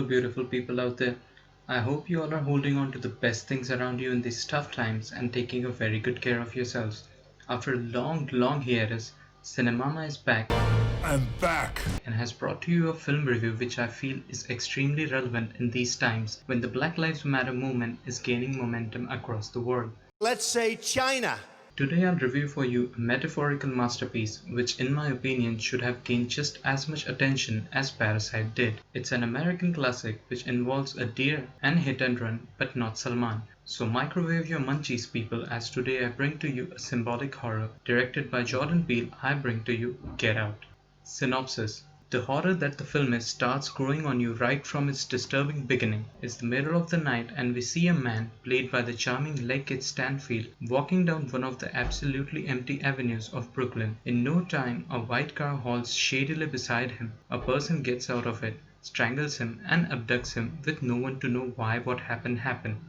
beautiful people out there. I hope you all are holding on to the best things around you in these tough times and taking a very good care of yourselves. After a long hiatus, CineMama is back I'm back. and has brought to you a film review which I feel is extremely relevant in these times when the Black Lives Matter movement is gaining momentum across the world. Let's say China. Today I'll review for you a metaphorical masterpiece which in my opinion should have gained just as much attention as Parasite did. It's an American classic which involves a deer and hit and run, but not Salman. So microwave your munchies people, as today I bring to you a symbolic horror. Directed by Jordan Peele, I bring to you Get Out. Synopsis. The horror that the film is starts growing on you right from its disturbing beginning. It's the middle of the night and we see a man, played by the charming Legate Stanfield, walking down one of the absolutely empty avenues of Brooklyn. In no time, a white car halts shadily beside him. A person gets out of it, strangles him and abducts him with no one to know why what happened.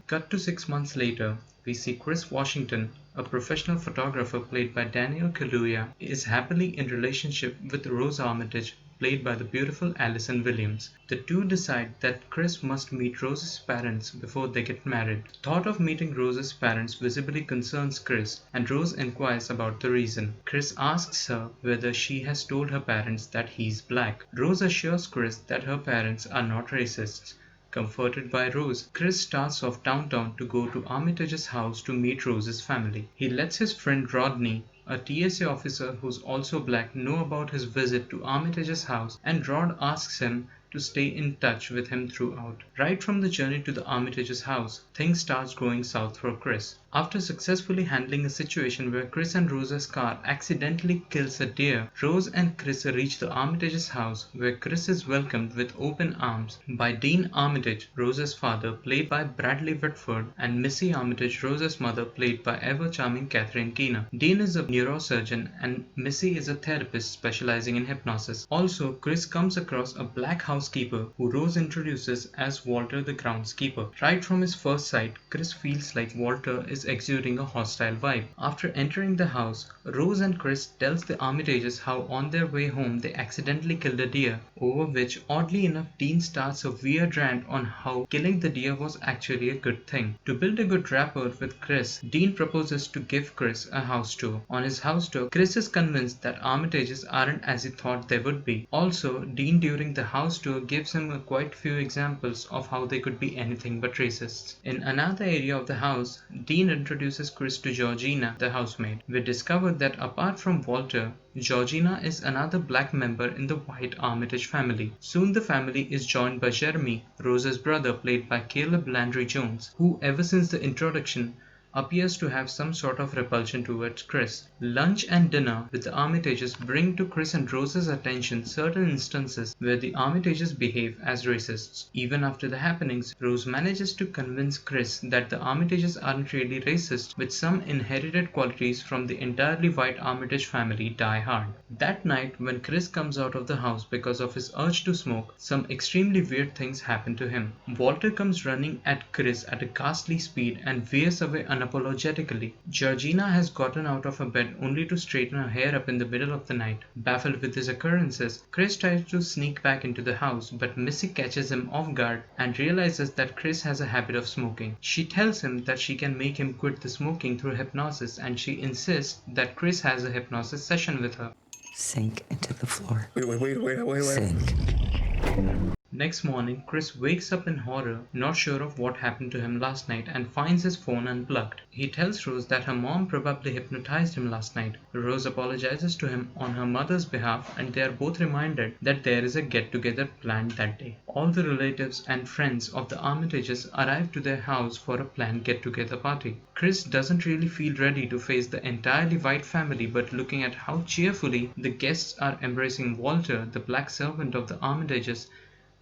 Cut to 6 months later, we see Chris Washington, a professional photographer played by Daniel Kaluuya, is happily in relationship with Rose Armitage, played by the beautiful Allison Williams. The two decide that Chris must meet Rose's parents before they get married. Thought of meeting Rose's parents visibly concerns Chris, and Rose inquires about the reason. Chris asks her whether she has told her parents that he's black. Rose assures Chris that her parents are not racists. Comforted by Rose, Chris starts off downtown to go to Armitage's house to meet Rose's family. He lets his friend Rodney, a TSA officer who's also black, know about his visit to Armitage's house, and Rod asks him to stay in touch with him throughout. Right from the journey to the Armitage's house, things start going south for Chris. After successfully handling a situation where Chris and Rose's car accidentally kills a deer, Rose and Chris reach the Armitage's house, where Chris is welcomed with open arms by Dean Armitage, Rose's father, played by Bradley Whitford, and Missy Armitage, Rose's mother, played by ever-charming Catherine Keener. Dean is a neurosurgeon and Missy is a therapist specializing in hypnosis. Also, Chris comes across a black housekeeper who Rose introduces as Walter the groundskeeper. Right from his first sight, Chris feels like Walter is exuding a hostile vibe. After entering the house, Rose and Chris tells the Armitages how on their way home they accidentally killed a deer, over which oddly enough Dean starts a weird rant on how killing the deer was actually a good thing. To build a good rapport with Chris, Dean proposes to give Chris a house tour. On his house tour, Chris is convinced that Armitages aren't as he thought they would be. Also, Dean during the house tour gives him a quite few examples of how they could be anything but racists. In another area of the house, Dean introduces Chris to Georgina, the housemaid. We discover that apart from Walter, Georgina is another black member in the white Armitage family. Soon the family is joined by Jeremy, Rose's brother, played by Caleb Landry Jones, who ever since the introduction appears to have some sort of repulsion towards Chris. Lunch and dinner with the Armitages bring to Chris and Rose's attention certain instances where the Armitages behave as racists. Even after the happenings, Rose manages to convince Chris that the Armitages aren't really racist, with some inherited qualities from the entirely white Armitage family die hard. That night, when Chris comes out of the house because of his urge to smoke, some extremely weird things happen to him. Walter comes running at Chris at a ghastly speed and veers away unapologetically. Georgina has gotten out of her bed only to straighten her hair up in the middle of the night. Baffled with these occurrences, Chris tries to sneak back into the house, but Missy catches him off guard and realizes that Chris has a habit of smoking. She tells him that she can make him quit the smoking through hypnosis, and she insists that Chris has a hypnosis session with her. Sink into the floor. Wait. Sink. Next morning, Chris wakes up in horror, not sure of what happened to him last night, and finds his phone unplugged. He tells Rose that her mom probably hypnotized him last night. Rose apologizes to him on her mother's behalf, and they are both reminded that there is a get-together planned that day. All the relatives and friends of the Armitages arrive to their house for a planned get-together party. Chris doesn't really feel ready to face the entirely white family, but looking at how cheerfully the guests are embracing Walter, the black servant of the Armitages,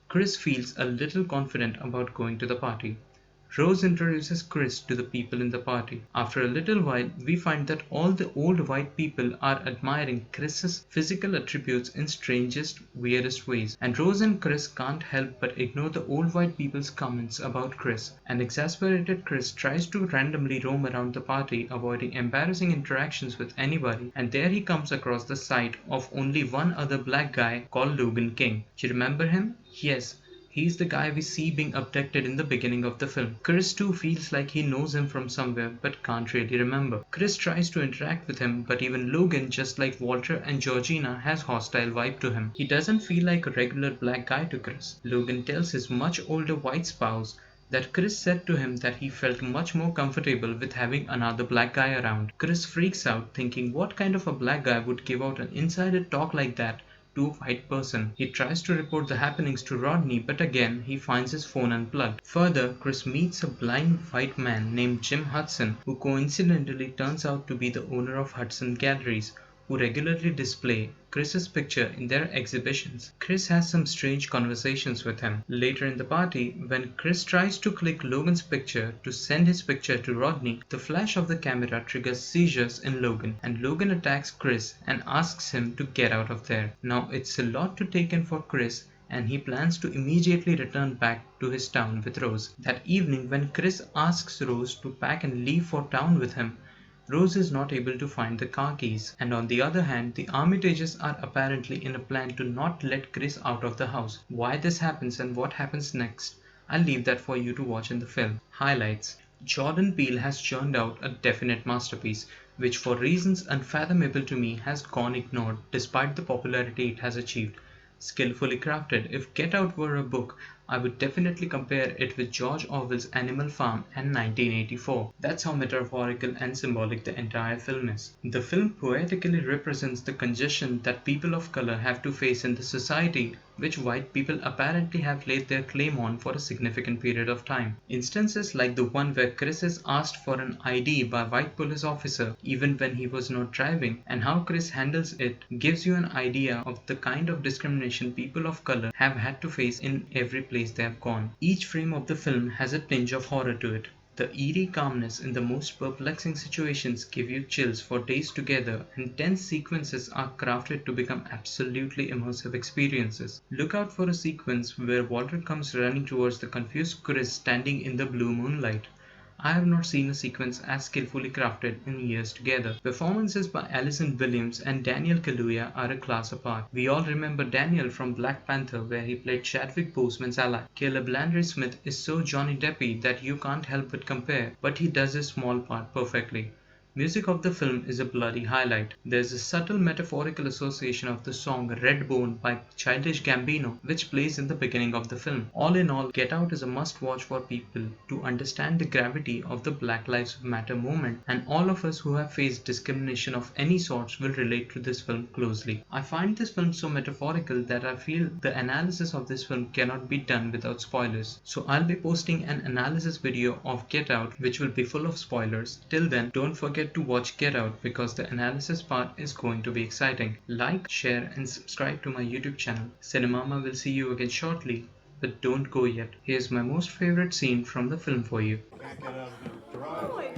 Chris feels a little confident about going to the party. Rose introduces Chris to the people in the party. After a little while, we find that all the old white people are admiring Chris's physical attributes in strangest, weirdest ways, and Rose and Chris can't help but ignore the old white people's comments about Chris. An exasperated Chris tries to randomly roam around the party, avoiding embarrassing interactions with anybody, and there he comes across the sight of only one other black guy called Logan King. You remember him? Yes. He's the guy we see being abducted in the beginning of the film. Chris too feels like he knows him from somewhere but can't really remember. Chris tries to interact with him, but even Logan, just like Walter and Georgina, has hostile vibe to him. He doesn't feel like a regular black guy to Chris. Logan tells his much older white spouse that Chris said to him that he felt much more comfortable with having another black guy around. Chris freaks out, thinking what kind of a black guy would give out an insider talk like that to a white person. He tries to report the happenings to Rodney, but again he finds his phone unplugged. Further, Chris meets a blind white man named Jim Hudson, who coincidentally turns out to be the owner of Hudson Galleries, who regularly display Chris's picture in their exhibitions. Chris has some strange conversations with him. Later in the party, when Chris tries to click Logan's picture to send his picture to Rodney, the flash of the camera triggers seizures in Logan, and Logan attacks Chris and asks him to get out of there. Now it's a lot to take in for Chris, and he plans to immediately return back to his town with Rose. That evening, when Chris asks Rose to pack and leave for town with him, Rose is not able to find the car keys, and on the other hand, the Armitages are apparently in a plan to not let Chris out of the house. Why this happens and what happens next, I'll leave that for you to watch in the film. Highlights: Jordan Peele has churned out a definite masterpiece, which for reasons unfathomable to me has gone ignored despite the popularity it has achieved. Skillfully crafted. If Get Out were a book, I would definitely compare it with George Orwell's Animal Farm and 1984. That's how metaphorical and symbolic the entire film is. The film poetically represents the congestion that people of color have to face in the society which white people apparently have laid their claim on for a significant period of time. Instances like the one where Chris is asked for an ID by a white police officer even when he was not driving, and how Chris handles it, gives you an idea of the kind of discrimination people of color have had to face in every place they have gone. Each frame of the film has a tinge of horror to it. The eerie calmness in the most perplexing situations give you chills for days together, and tense sequences are crafted to become absolutely immersive experiences. Look out for a sequence where Walter comes running towards the confused Chris standing in the blue moonlight. I have not seen a sequence as skillfully crafted in years together. Performances by Allison Williams and Daniel Kaluuya are a class apart. We all remember Daniel from Black Panther, where he played Chadwick Boseman's ally. Caleb Landry Smith is so Johnny Deppy that you can't help but compare, but he does his small part perfectly. Music of the film is a bloody highlight. There's a subtle metaphorical association of the song Red Bone by Childish Gambino, which plays in the beginning of the film. All in all, Get Out is a must-watch for people to understand the gravity of the Black Lives Matter movement, and all of us who have faced discrimination of any sorts will relate to this film closely. I find this film so metaphorical that I feel the analysis of this film cannot be done without spoilers. So I'll be posting an analysis video of Get Out, which will be full of spoilers. Till then, don't forget to watch Get Out because the analysis part is going to be exciting. Like, share and subscribe to my YouTube channel. CineMama will see you again shortly, but don't go yet. Here's my most favorite scene from the film for you. Back out of the garage.